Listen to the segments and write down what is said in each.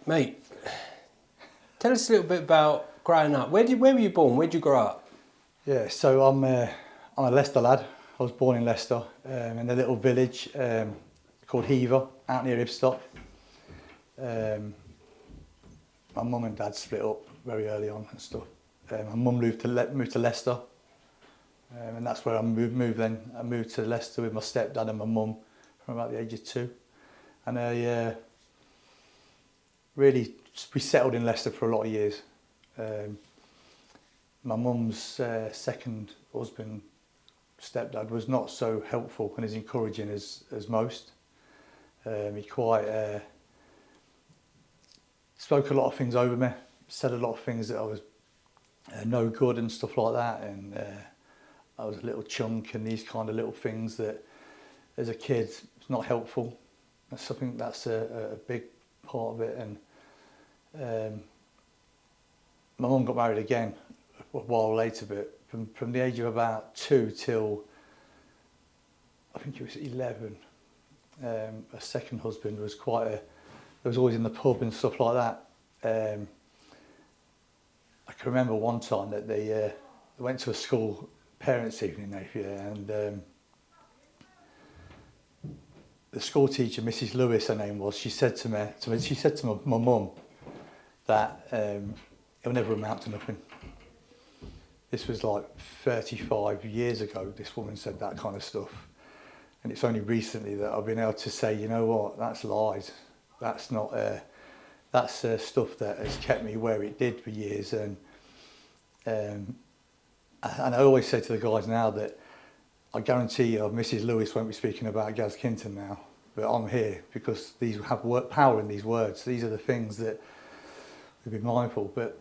Mate, tell us a little bit about growing up. Where were you born? Where did you grow up? Yeah, so I'm a Leicester lad. I was born in Leicester, in a little village called Hever, out near Ibstock. My mum and dad split up very early on and stuff. My mum moved to Leicester, and that's where I moved then. I moved to Leicester with my stepdad and my mum from about the age of 2. And I really, we settled in Leicester for a lot of years. My mum's second husband, stepdad, was not so helpful and as encouraging as most. He quite spoke a lot of things over me, said a lot of things that I was no good and stuff like that, and I was a little chunk and these kind of little things that as a kid it's not helpful. That's something that's a big part of it. And my mum got married again a while later, but from the age of about 2 till I think it was 11, her second husband was was always in the pub and stuff like that. I can remember one time that they went to a school parents' evening, and the school teacher, Mrs. Lewis, her name was, she said to my mum that it'll never amount to nothing. This was like 35 years ago, this woman said that kind of stuff. And it's only recently that I've been able to say, you know what, that's lies. That's not, that's stuff that has kept me where it did for years. And I always say to the guys now that I guarantee you Mrs. Lewis won't be speaking about Gaz Kinton now, but I'm here because these have power in these words. These are the things that we've been mindful. But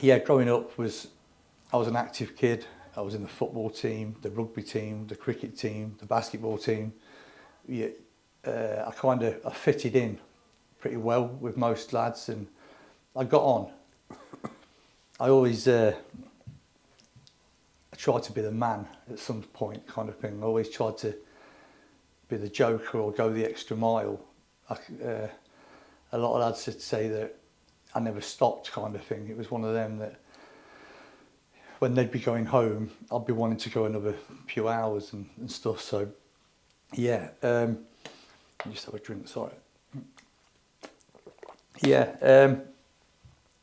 yeah, growing up I was an active kid. I was in the football team, the rugby team, the cricket team, the basketball team. Yeah, I fitted in pretty well with most lads, and I got on. I always I tried to be the man at some point, kind of thing. I always tried to be the joker or go the extra mile. A lot of lads would say that I never stopped, kind of thing. It was one of them that when they'd be going home, I'd be wanting to go another few hours and stuff. So yeah, just have a drink, sorry. Yeah,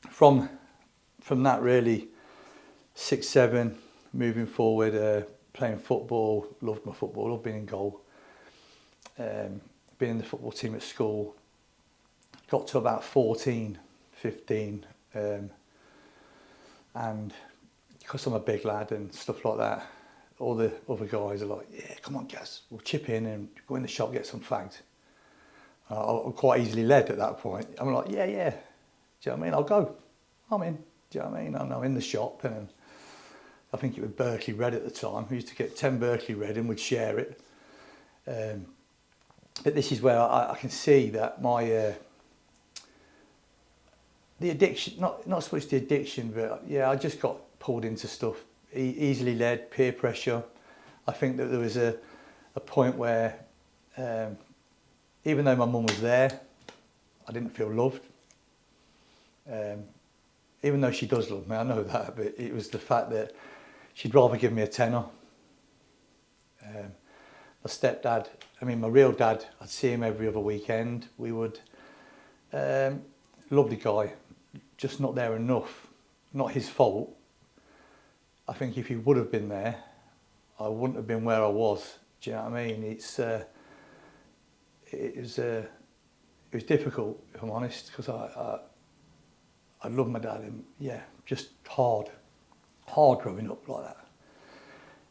from that really, 6, 7, moving forward, playing football, loved my football, loved being in goal, being in the football team at school, got to about 14, 15, and because I'm a big lad and stuff like that, all the other guys are like, yeah, come on Gaz, we'll chip in and go in the shop, get some fags. I'm quite easily led at that point. I'm like, yeah, do you know what I mean? I'll go, I'm in, do you know what I mean? I'm in the shop, and I think it was Berkeley Red at the time. We used to get 10 Berkeley Red and we'd share it. But this is where I can see that my, the addiction, not so much the addiction, but yeah, I just got pulled into stuff, easily led, peer pressure. I think that there was a point where, even though my mum was there, I didn't feel loved. Even though she does love me, I know that, but it was the fact that she'd rather give me a tenner. My stepdad, my real dad, I'd see him every other weekend. We would, lovely guy, just not there enough. Not his fault. I think if he would have been there, I wouldn't have been where I was. Do you know what I mean? It was difficult, if I'm honest, because I love my dad, and yeah, just hard growing up like that.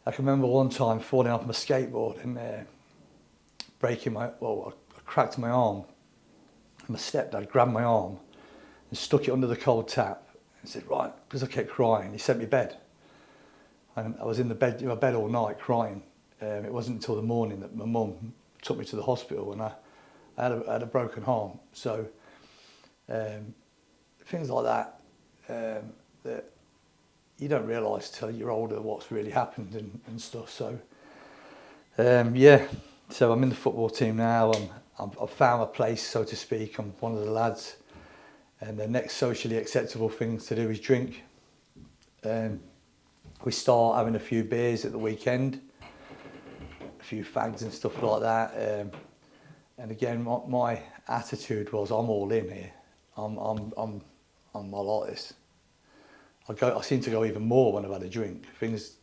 I can remember one time falling off my skateboard and I cracked my arm. And my stepdad grabbed my arm and stuck it under the cold tap and said, right, because I kept crying, he sent me to bed. And I was in my bed all night crying. It wasn't until the morning that my mum took me to the hospital, and I had a broken arm. So things like that, that you don't realise till you're older what's really happened and stuff. So yeah, so I'm in the football team now. I've found my place, so to speak. I'm one of the lads. And the next socially acceptable thing to do is drink. We start having a few beers at the weekend, a few fags and stuff like that. And again, my attitude was, I'm all in here. I'm like this. I seem to go even more when I've had a drink.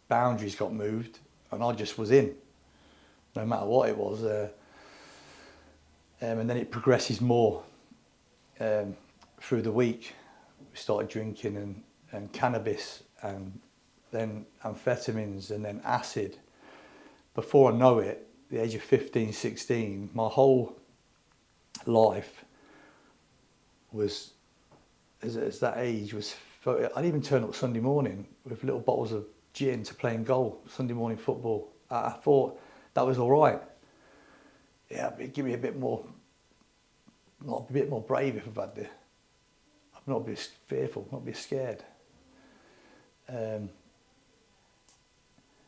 Boundaries got moved, and I just was in, no matter what it was. And then it progresses more through the week. We started drinking and cannabis, and then amphetamines, and then acid. Before I know it, the age of 15, 16, my whole life was, as that age was, I'd even turn up Sunday morning with little bottles of gin to playing goal, Sunday morning football. I thought that was all right. Yeah, give me a bit more brave if I've had this. I'm not be fearful, not be scared.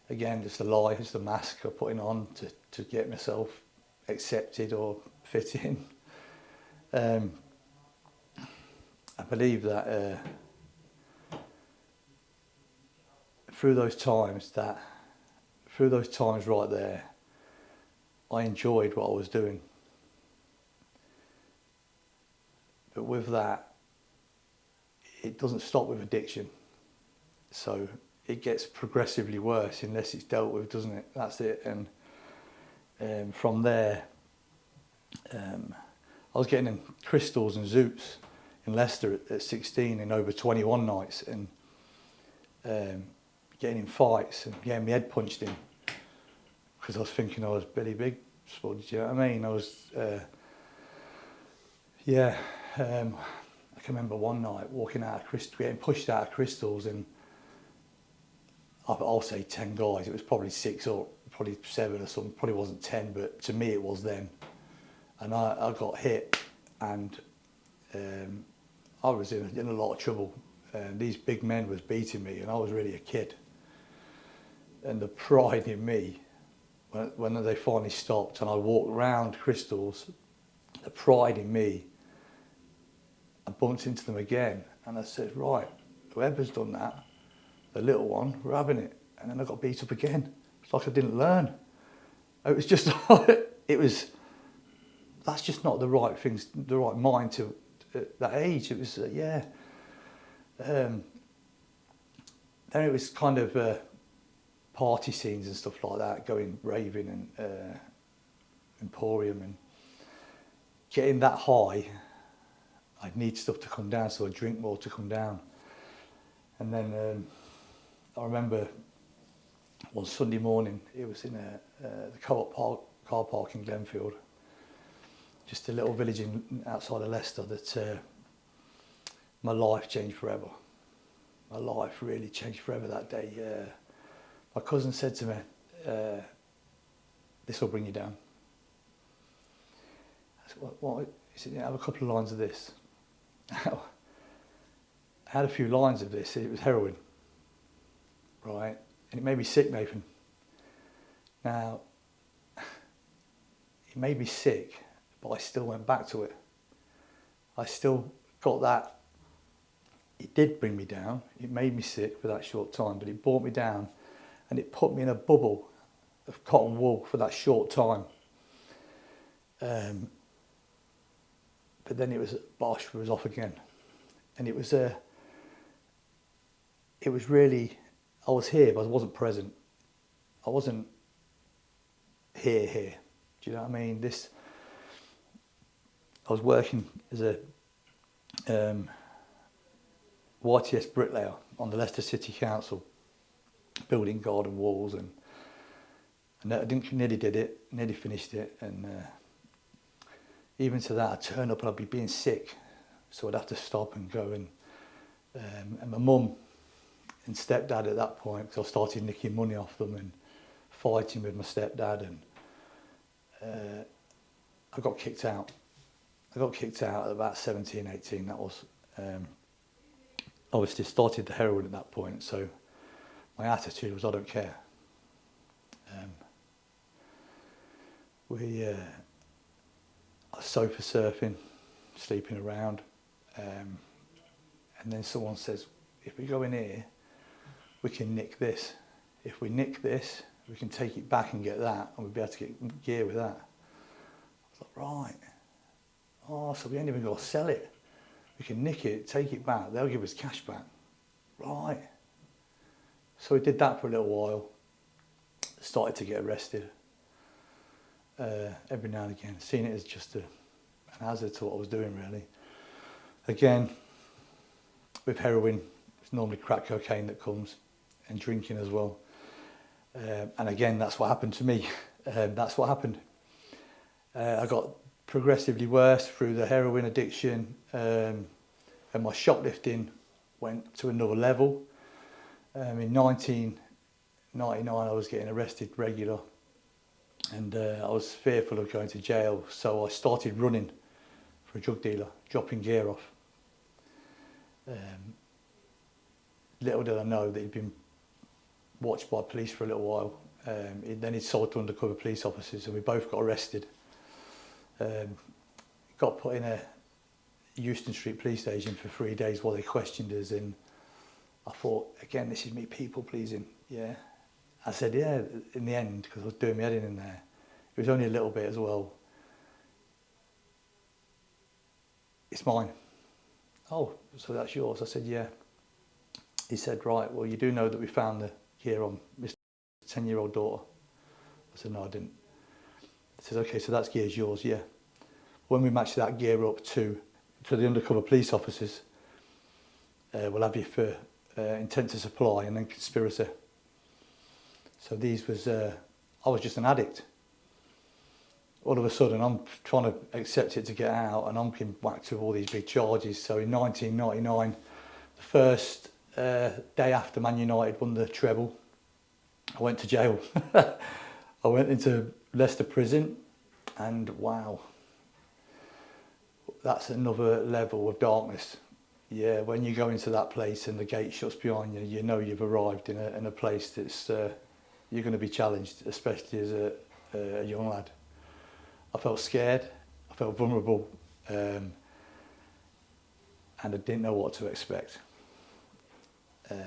Again, just a lie, just a mask I'm putting on to get myself accepted or fit in. I believe that through those times right there, I enjoyed what I was doing. But with that, it doesn't stop with addiction. So it gets progressively worse unless it's dealt with, doesn't it? That's it. And from there, I was getting in crystals and zoops in Leicester at 16 in over 21 nights, and getting in fights and getting my head punched in because I was thinking I was Billy Big Spud, you know what I mean? I was, I can remember one night walking out of crystals, getting pushed out of crystals, and I'll say 10 guys, it was probably 6 or probably 7 or something, probably wasn't 10, but to me it was then. And I got hit, and I was in a lot of trouble. These big men was beating me, and I was really a kid. And the pride in me, when they finally stopped and I walked around crystals, the pride in me, I bumped into them again, and I said, right, whoever's done that, the little one, we're having it. And then I got beat up again. It's like I didn't learn. It was just, that's just not the right things, the right mind to at that age. It was, Then it was kind of party scenes and stuff like that, going raving and Emporium, and getting that high, I'd need stuff to come down, so I'd drink more to come down. And then I remember one Sunday morning, it was in the car park in Glenfield, just a little village outside of Leicester, that my life changed forever. My life really changed forever that day. My cousin said to me, this will bring you down. I said, what? He said, yeah, have a couple of lines of this. I had a few lines of this. It was heroin, right? And it made me sick, Nathan. Now, it made me sick, but I still went back to it. I still got that. It did bring me down. It made me sick for that short time, but it brought me down, and it put me in a bubble of cotton wool for that short time. But then it was bosh, it was off again. And it was really, I was here, but I wasn't present. I wasn't here. Do you know what I mean? I was working as a YTS bricklayer on the Leicester City Council, building garden walls, and I nearly did it, nearly finished it, and even to that, I'd turn up and I'd be being sick, so I'd have to stop and go, and my mum and stepdad at that point, because I started nicking money off them and fighting with my stepdad, and I got kicked out. I got kicked out at about 17, 18, that was. Obviously started the heroin at that point, so my attitude was I don't care. I was sofa surfing, sleeping around, And then someone says, if we go in here, we can nick this. If we nick this, we can take it back and get that, and we'll be able to get gear with that. I was like, right. Oh, so we ain't even got to sell it. We can nick it, take it back, they'll give us cash back. Right. So we did that for a little while. Started to get arrested every now and again, seeing it as just an hazard to what I was doing, really. Again, with heroin, it's normally crack cocaine that comes, and drinking as well. And again, that's what happened to me. That's what happened. I got progressively worse through the heroin addiction, and my shoplifting went to another level. In 1999, I was getting arrested regular, and I was fearful of going to jail, so I started running for a drug dealer, dropping gear off. Little did I know that he'd been watched by police for a little while. Then he'd sold to undercover police officers, and we both got arrested. Got put in a Euston Street police station for 3 days while they questioned us, and I thought, again, this is me people pleasing, yeah. I said, yeah, in the end, because I was doing my head in there. It was only a little bit as well. It's mine. Oh, so that's yours? I said, yeah. He said, right, well, you do know that we found the gear on Mr. 10-year-old daughter. I said, no, I didn't. He says, okay, so that gear's yours, yeah. When we match that gear up to the undercover police officers, we'll have you for intent to supply and then conspiracy. So these was, I was just an addict. All of a sudden, I'm trying to accept it to get out, and I'm getting whacked with all these big charges. So in 1999, the first day after Man United won the treble, I went to jail. I went into Leicester prison, and wow, that's another level of darkness. Yeah, when you go into that place and the gate shuts behind you, you know you've arrived in a place that's you're going to be challenged, especially as a young lad. I felt scared, I felt vulnerable, and I didn't know what to expect. But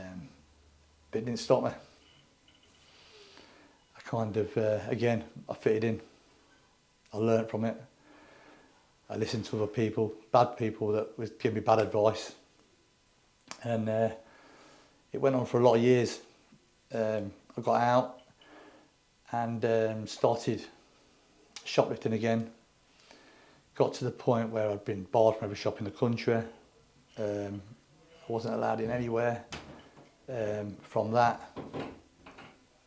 it didn't stop me. I kind of, again, I fitted in. I learnt from it. I listened to other people, bad people that was giving me bad advice. And it went on for a lot of years. I got out and started shoplifting again. Got to the point where I'd been barred from every shop in the country. I wasn't allowed in anywhere. From that,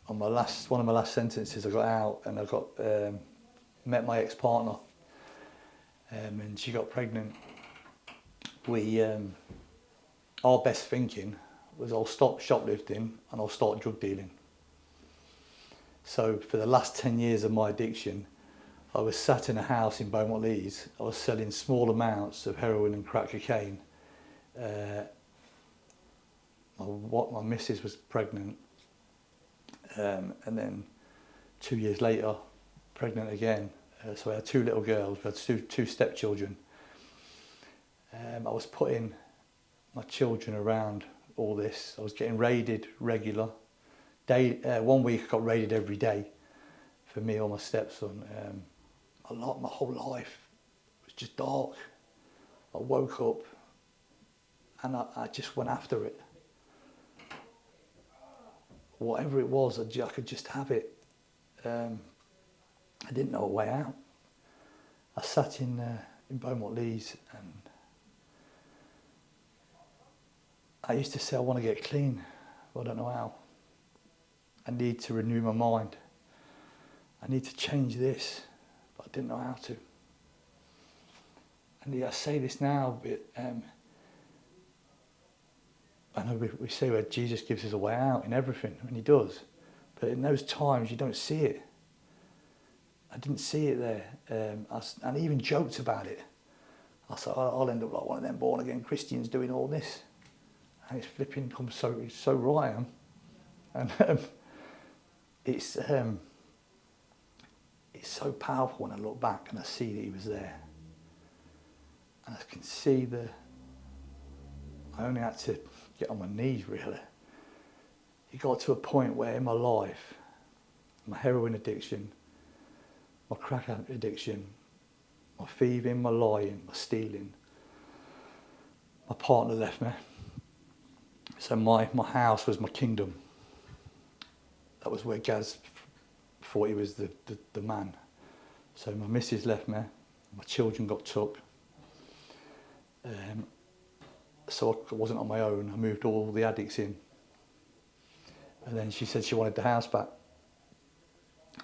on one of my last sentences, I got out and I got met my ex-partner, and she got pregnant. Our best thinking was I'll stop shoplifting and I'll start drug dealing. So for the last 10 years of my addiction, I was sat in a house in Beaumont Leeds. I was selling small amounts of heroin and crack cocaine. My missus was pregnant, and then 2 years later, pregnant again. So I had two little girls, we had two stepchildren. I was putting my children around all this. I was getting raided regular. 1 week I got raided every day for me or my stepson. My whole life was just dark. I woke up and I just went after it. Whatever it was, I could just have it. I didn't know a way out. I sat in Beaumont Leeds, and I used to say I want to get clean, but I don't know how. I need to renew my mind. I need to change this, but I didn't know how to. And I say this now, but I know we say where Jesus gives us a way out in everything, and he does. But in those times, you don't see it. I didn't see it there. And I even joked about it. I thought, I'll end up like one of them born-again Christians doing all this. And it's flipping come so right I am. And it's so powerful when I look back and I see that he was there. And I can see the I only had to get on my knees, really. It got to a point where in my life, my heroin addiction, my crack addiction, my thieving, my lying, my stealing, my partner left me. So my house was my kingdom. That was where Gaz thought he was the man. So my missus left me, my children got took. So I wasn't on my own. I moved all the addicts in. And then she said she wanted the house back.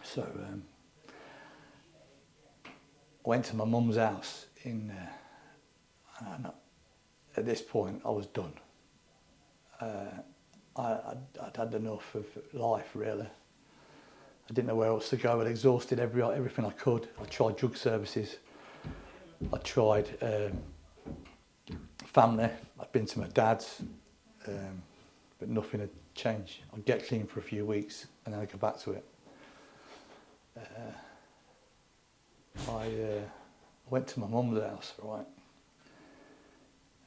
So I went to my mum's house and at this point I was done. I'd had enough of life, really. I didn't know where else to go. I'd exhausted everything I could. I tried drug services. I tried family. I'd been to my dad's, but nothing had changed. I'd get clean for a few weeks and then I'd go back to it. I went to my mum's house, right?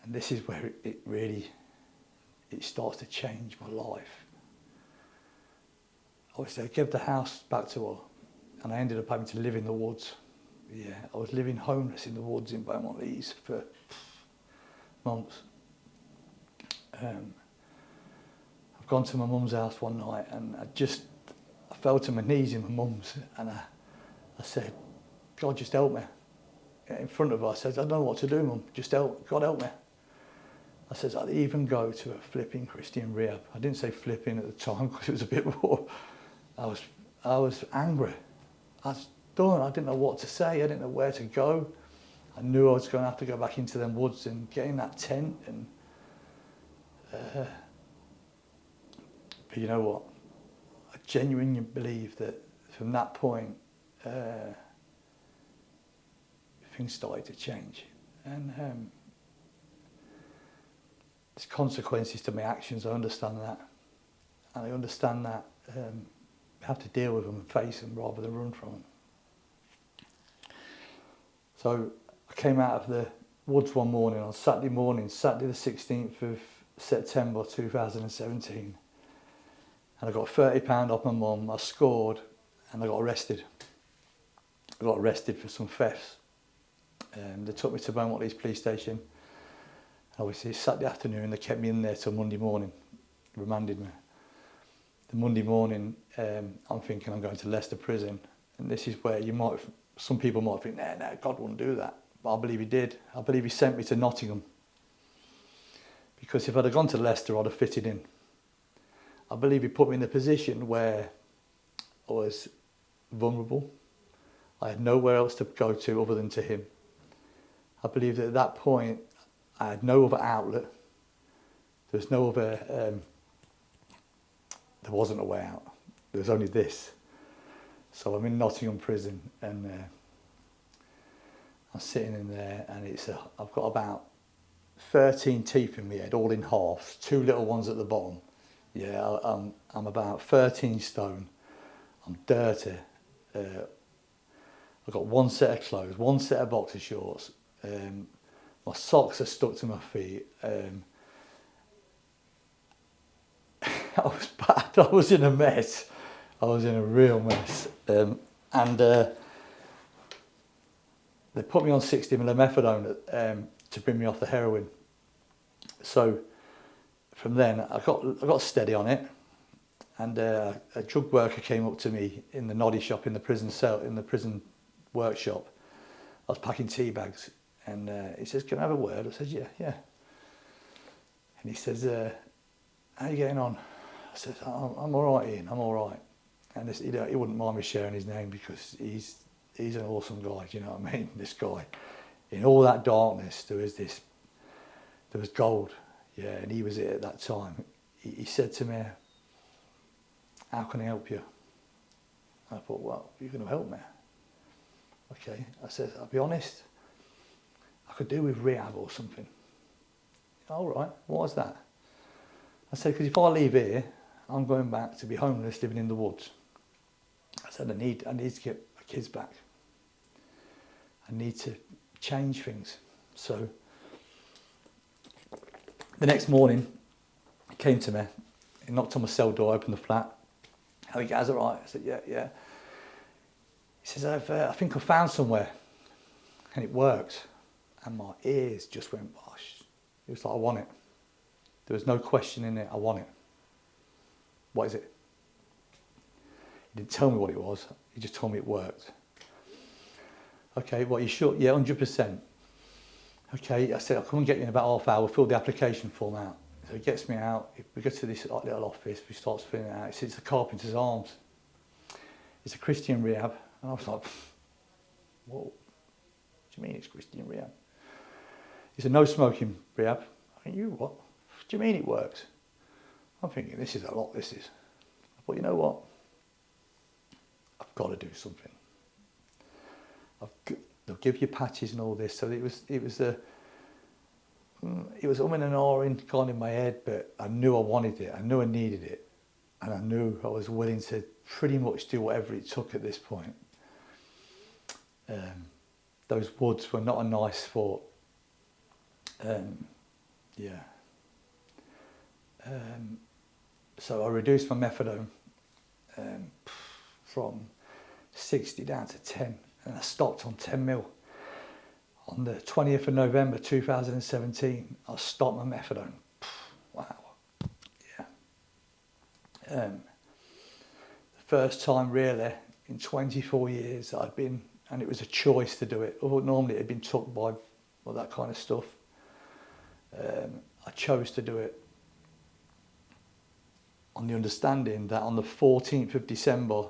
And this is where it really starts to change my life. Obviously, I gave the house back to her and I ended up having to live in the woods. Yeah, I was living homeless in the woods in Beaumont Leys for months. I've gone to my mum's house one night and I fell to my knees in my mum's and I said, God, just help me. In front of her, I said, I don't know what to do, Mum, just help, God help me. I said, I'd even go to a flipping Christian rehab. I didn't say flipping at the time because it was a bit raw. I was angry. I was done. I didn't know what to say. I didn't know where to go. I knew I was going to have to go back into them woods and get in that tent. And but you know what? I genuinely believe that from that point, things started to change. And there's consequences to my actions. I understand that. And I understand that I have to deal with them and face them rather than run from them. So I came out of the woods one morning on Saturday morning, Saturday the 16th of September 2017. And I got £30 off my mum, I scored and I got arrested. I got arrested for some thefts. They took me to Beaumont Leys police station. Obviously Saturday afternoon they kept me in there till Monday morning, remanded me. The Monday morning I'm thinking I'm going to Leicester prison, and this is where some people might think, nah, God wouldn't do that. But I believe he did. I believe he sent me to Nottingham. Because if I'd have gone to Leicester, I'd have fitted in. I believe he put me in a position where I was vulnerable. I had nowhere else to go to other than to him. I believe that at that point, I had no other outlet. There was no other, there wasn't a way out. There was only this. So I'm in Nottingham prison and I'm sitting in there and I've got about 13 teeth in my head, all in halves, 2 little ones at the bottom. Yeah, I'm about 13 stone. I'm dirty. I've got 1 set of clothes, 1 set of boxer shorts. My socks are stuck to my feet. I was bad. I was in a mess. I was in a real mess. They put me on 60 ml methadone to bring me off the heroin. So from then I got steady on it, and a drug worker came up to me in the noddy shop in the prison cell, in the prison workshop. I was packing tea bags, and he says, "Can I have a word?" I said, "Yeah." And he says, "How are you getting on?" I said, "I'm all right, Ian. I'm all right." And this, he wouldn't mind me sharing his name because he's an awesome guy. Do you know what I mean? This guy, in all that darkness, there was gold. Yeah, and he was it at that time. He said to me, "How can I help you?" I thought, "Well, you're going to help me." Okay, I said, "I'll be honest, I could do with rehab or something." "All right, what is that?" I said, "Because if I leave here, I'm going back to be homeless, living in the woods." I said, I need to get my kids back. I need to change things. So The next morning, he came to me, he knocked on my cell door, opened the flat. How you guys, all right? I said, yeah, yeah. He says, I think I found somewhere, and it worked. And my ears just went, gosh. It was like, I want it. There was no question in it, I want it. What is it? He didn't tell me what it was, he just told me it worked. Okay, what, you sure? Yeah, 100%. Okay, I said, I'll come and get you in about half hour, we'll fill the application form out. So he gets me out, we go to this little office, we start filling it out. He says, it's the Carpenters Arms. It's a Christian rehab. And I was like, whoa, what do you mean it's Christian rehab? It's a no smoking rehab. I mean, you what? What do you mean it works? I'm thinking, this is a lot, this is. But you know what? I've got to do something. They'll give you patches and all this. So it was umming and ahhing kind of in my head, but I knew I wanted it. I knew I needed it. And I knew I was willing to pretty much do whatever it took at this point. Those woods were not a nice thought. So I reduced my methadone from 60 down to 10, and I stopped on 10 mil. On the 20th of November 2017, I stopped my methadone. Wow. Yeah. The first time really in 24 years that I'd been, and it was a choice to do it. Normally it had been took by that kind of stuff. I chose to do it on the understanding that on the 14th of December,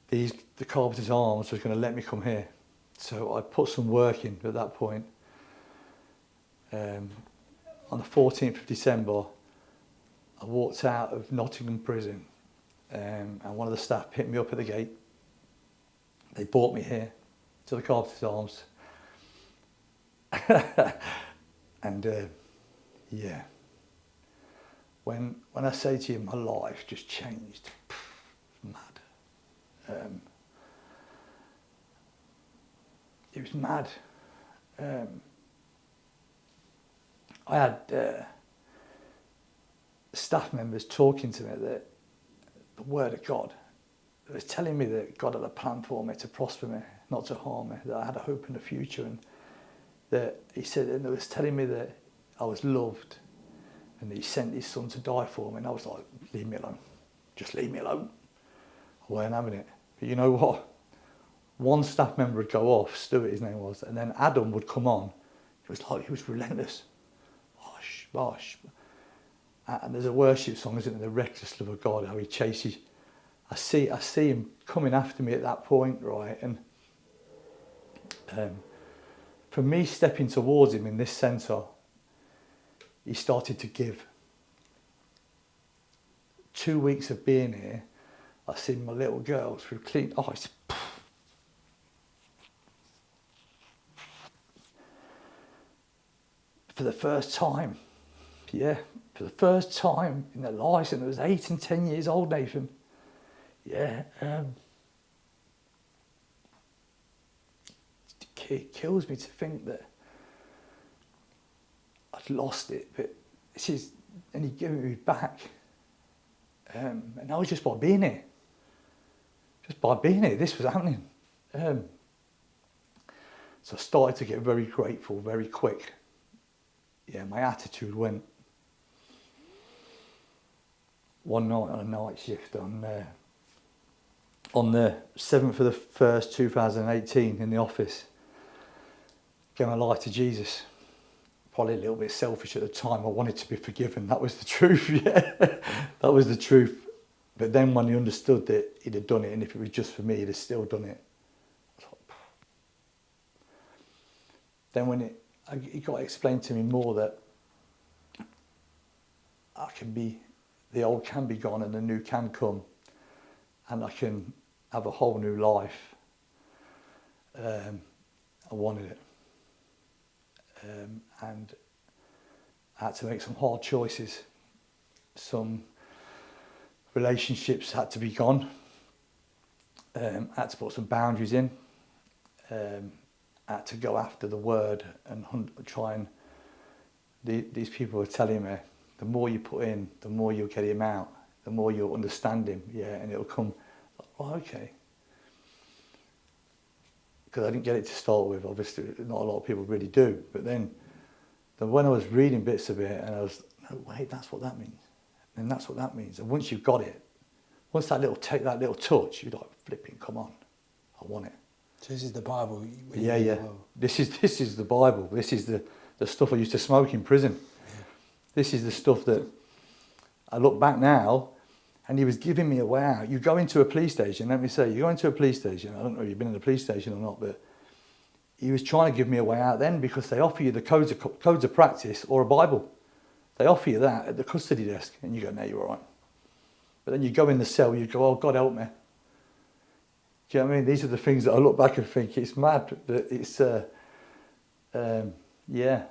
the Carpenters Arms was going to let me come here. So I put some work in at that point. On the 14th of December, I walked out of Nottingham prison, and one of the staff picked me up at the gate. They brought me here to the Carpenters Arms. And yeah, when I say to you, my life just changed. Mad. It was mad. I had staff members talking to me that the word of God, it was telling me that God had a plan for me to prosper me, not to harm me, that I had a hope in the future, and that he said, and it was telling me that I was loved and that he sent his son to die for me. And I was like, leave me alone, just leave me alone. I weren't having it. But you know what? One staff member would go off, Stuart his name was, and then Adam would come on. It was like he was relentless. Bosh, bosh. And there's a worship song, isn't there? The reckless love of God, how he chases. I see him coming after me at that point, right? And for me stepping towards him in this centre, he started to give. 2 weeks of being here, I seen my little girl through clean eyes. For the first time, for the first time in their lives, and it was 8 and 10 years old, Nathan. It kills me to think that I'd lost it, but and he gave me back. And that was just by being here. Just by being here, this was happening. So I started to get very grateful very quick. Yeah, my attitude went. One night on a night shift on the 7th of the 1st, 2018 in the office, gave my life to Jesus. Probably a little bit selfish at the time. I wanted to be forgiven. That was the truth, yeah. That was the truth. But then when he understood that he'd have done it, and if it was just for me, he'd have still done it. Then when it got explained to me more that the old can be gone and the new can come, and I can have a whole new life. I wanted it. And I had to make some hard choices. Some relationships had to be gone. I had to put some boundaries in. I had to go after the word and try and these people are telling me, the more you put in, the more you'll get him out, the more you'll understand him, yeah, and it'll come, oh, okay. Because I didn't get it to start with, obviously, not a lot of people really do, but then when I was reading bits of it, and I was, no, wait, that's what that means, and that's what that means, and once you've got it, once that little touch, you're like, flipping, come on, I want it. So this is the Bible. Yeah. This is the Bible. This is the stuff I used to smoke in prison. Yeah. This is the stuff that I look back now, and he was giving me a way out. You go into a police station, let me say, you go into a police station, I don't know if you've been in a police station or not, but he was trying to give me a way out then, because they offer you the codes of practice or a Bible. They offer you that at the custody desk, and you go, no, you're all right. But then you go in the cell, you go, oh, God help me. Do you know what I mean? These are the things that I look back and think, it's mad, that it's, yeah.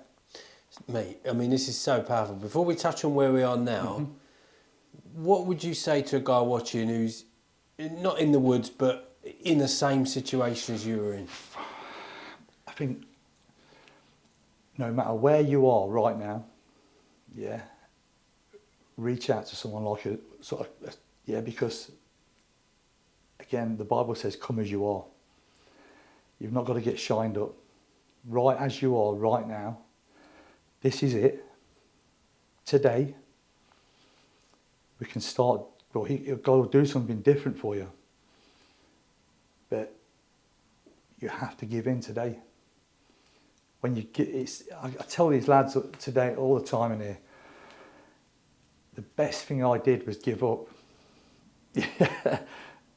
Mate, I mean, this is so powerful. Before we touch on where we are now, what would you say to a guy watching who's not in the woods, but in the same situation as you were in? I think no matter where you are right now, yeah, reach out to someone like a sort of, yeah, because again, the Bible says, come as you are. You've not got to get shined up. Right as you are right now, this is it. Today, we can start, well, God will do something different for you. But you have to give in today. When you get, I tell these lads today all the time in here, the best thing I did was give up.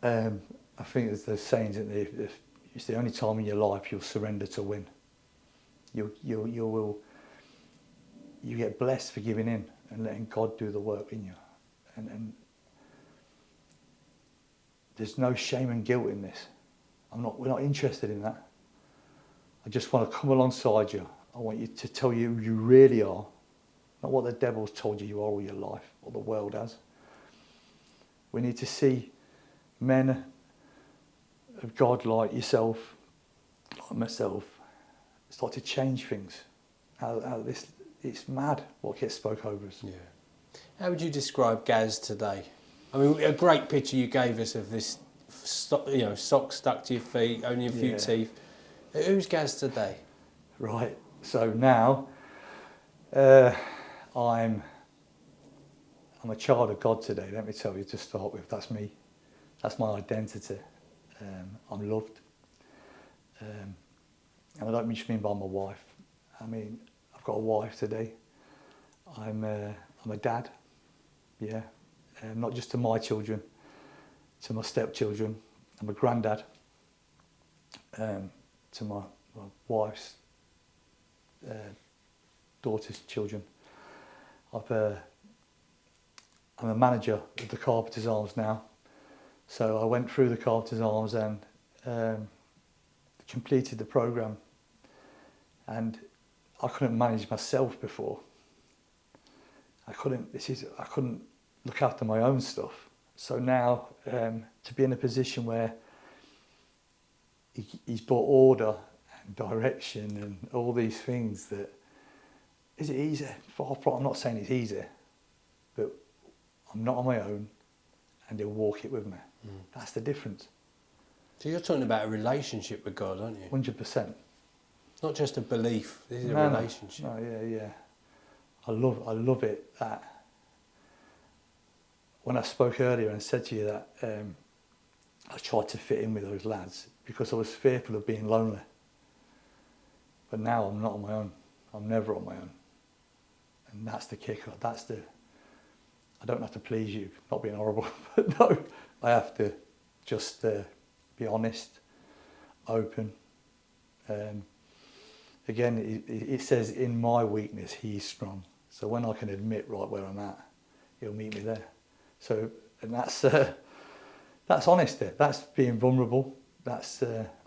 I think there's those sayings in there, it's the only time in your life you'll surrender to win. You get blessed for giving in and letting God do the work in you. And there's no shame and guilt in this. We're not interested in that. I just want to come alongside you. I want you to tell you who you really are, not what the devil's told you are all your life, or the world has. We need to see men of God like yourself, like myself, start to change things. It's mad what gets spoke over us. Yeah. How would you describe Gaz today? I mean, a great picture you gave us of this, socks stuck to your feet, only a few teeth. Who's Gaz today? Right. So now, I'm a child of God today. Let me tell you to start with. That's me. That's my identity. I'm loved. And I don't just mean by my wife. I mean, I've got a wife today. I'm a dad. Yeah. Not just to my children, to my stepchildren. I'm a granddad. To my wife's daughter's children. I'm a manager of the Carpenters Arms now. So I went through the Carpenters Arms and completed the programme. And I couldn't manage myself before. I couldn't look after my own stuff. So now to be in a position where he's brought order and direction and all these things, that is it easy? I'm not saying it's easy, but I'm not on my own, and he'll walk it with me. That's the difference. So you're talking about a relationship with God, aren't you? 100%. Not just a belief. This is a relationship. No, yeah. I love it. That when I spoke earlier and said to you that I tried to fit in with those lads because I was fearful of being lonely. But now I'm not on my own. I'm never on my own. And that's the kicker. I don't have to please you, not being horrible, but no, I have to just be honest, open. Again, it says, in my weakness, he's strong. So when I can admit right where I'm at, he'll meet me there. So, and that's honesty. That's being vulnerable. That's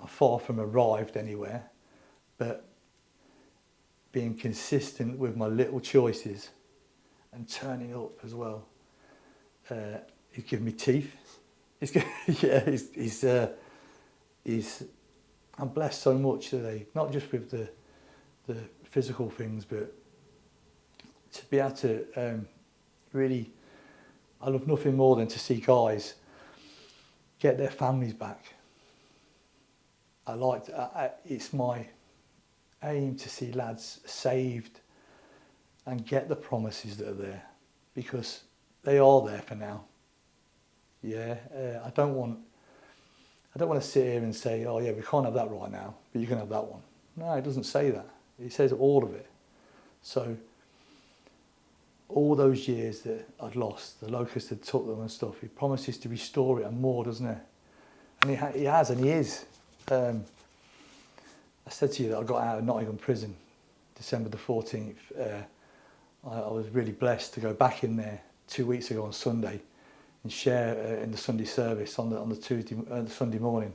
far from arrived anywhere, but being consistent with my little choices and turning up as well. He's given me teeth. I'm blessed so much today, not just with the physical things, but to be able to really, I love nothing more than to see guys get their families back. It's my aim to see lads saved and get the promises that are there, because they are there for now. Yeah, I don't want to sit here and say, oh yeah, we can't have that right now, but you can have that one. No, it doesn't say that. It says all of it. So all those years that I'd lost, the locust had took them and stuff, he promises to restore it and more, doesn't he? And he has, and he is. I said to you that I got out of Nottingham prison December the 14th. I was really blessed to go back in there 2 weeks ago on Sunday and share in the Sunday service on the Sunday morning.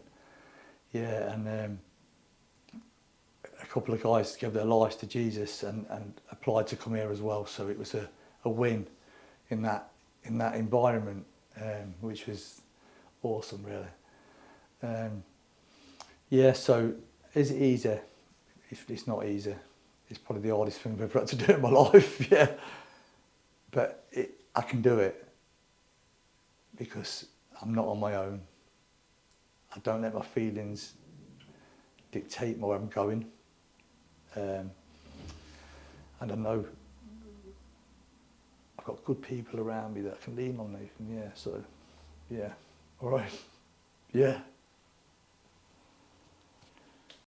Yeah, and a couple of guys gave their lives to Jesus and applied to come here as well. So it was a win in that environment, which was awesome, really. Yeah, so is it easy? It's not easy. It's probably the hardest thing I've ever had to do in my life, yeah. But I can do it because I'm not on my own. I don't let my feelings dictate where I'm going. And I know I've got good people around me that can lean on me. Yeah, so, yeah, all right. Yeah.